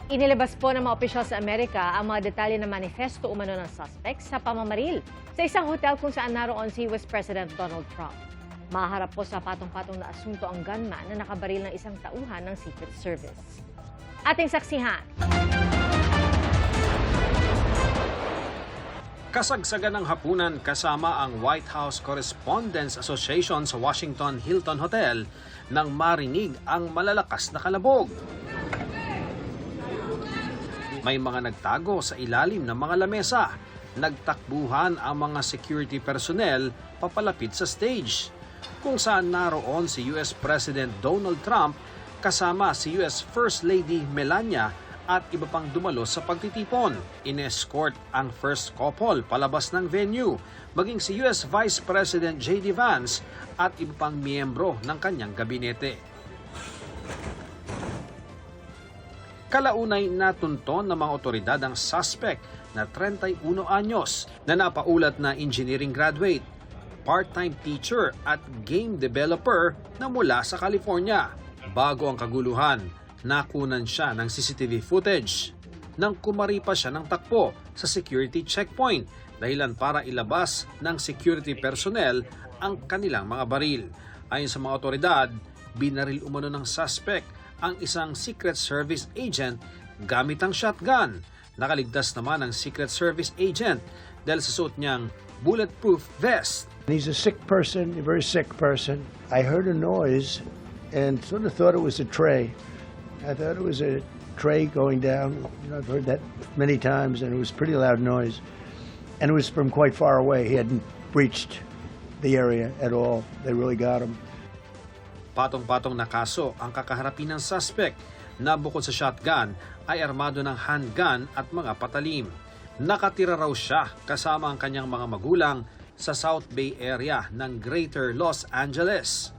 Inilabas po ng mga opisyal sa Amerika ang mga detalye ng manifesto umano ng suspect sa pamamaril sa isang hotel kung saan naroon si US President Donald Trump. Maharap po sa patong-patong na asunto ang gunman na nakabaril ng isang tauhan ng Secret Service. Ating saksihan. Kasagsagan ng hapunan kasama ang White House Correspondents Association sa Washington Hilton Hotel nang marinig ang malalakas na kalabog. May mga nagtago sa ilalim ng mga lamesa. Nagtakbuhan ang mga security personnel papalapit sa stage, kung saan naroon si US President Donald Trump kasama si US First Lady Melania at iba pang dumalo sa pagtitipon. In-escort ang first couple palabas ng venue, maging si US Vice President J.D. Vance at iba pang miyembro ng kanyang gabinete. Kalaunay natunton ng mga otoridad ang suspect na 31 anyos na napaulat na engineering graduate, part-time teacher at game developer na mula sa California. Bago ang kaguluhan, nakunan siya ng CCTV footage nang kumari pa siya ng takbo sa security checkpoint dahilan para ilabas ng security personnel ang kanilang mga baril. Ayon sa mga otoridad, binaril umano ng suspect ang isang Secret Service agent gamit ang shotgun. Nakaligtas naman ang Secret Service agent dahil sa suot niyang bulletproof vest. He's a sick person, a very sick person. I heard a noise and sort of thought it was a tray. I thought it was a tray going down. You know, I've heard that many times, and it was a pretty loud noise. And it was from quite far away. He hadn't breached the area at all. They really got him. Patong-patong na kaso ang kakaharapin ng suspect na bukod sa shotgun ay armado ng handgun at mga patalim. Nakatira raw siya kasama ang kanyang mga magulang sa South Bay area ng Greater Los Angeles.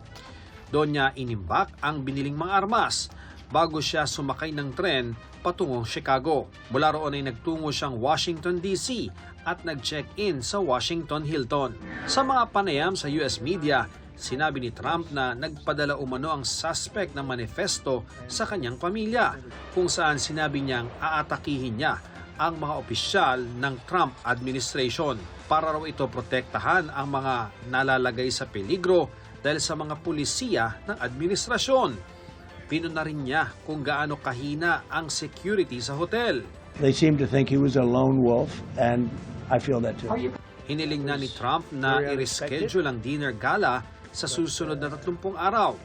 Doon niya inimbak ang biniling mga armas bago siya sumakay ng tren patungong Chicago. Mula roon ay nagtungo siyang Washington DC at nag-check-in sa Washington Hilton. Sa mga panayam sa US media, sinabi ni Trump na nagpadala umano ang suspect ng manifesto sa kanyang pamilya, kung saan sinabi niyang aatakihin niya ang mga opisyal ng Trump administration para raw ito protektahan ang mga nalalagay sa peligro dahil sa mga pulisiya ng administrasyon. Pinuna rin niya kung gaano kahina ang security sa hotel. They seemed to think he was a lone wolf, and I feel that too. Hiniling na ni Trump na i-reschedule ang dinner gala sa susunod na 30 araw.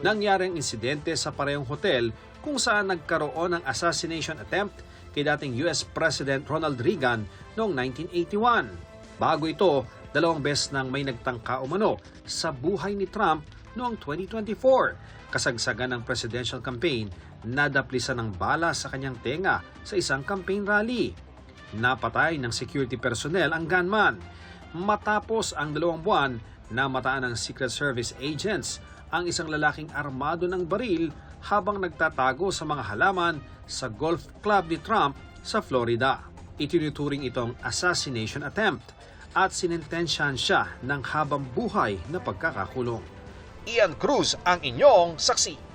Nangyari ang insidente sa parehong hotel kung saan nagkaroon ng assassination attempt kay dating US President Ronald Reagan noong 1981. Bago ito, 2 beses nang may nagtangka umano sa buhay ni Trump noong 2024. Kasagsagan ng presidential campaign, nadaplisan ng bala sa kanyang tenga sa isang campaign rally. Napatay ng security personnel ang gunman. Matapos ang 2 buwan, namataan ng Secret Service agents ang isang lalaking armado ng baril habang nagtatago sa mga halaman sa golf club ni Trump sa Florida. Itinuturing itong assassination attempt at sinintensyahan siya ng habang buhay na pagkakakulong. Ian Cruz ang inyong saksi.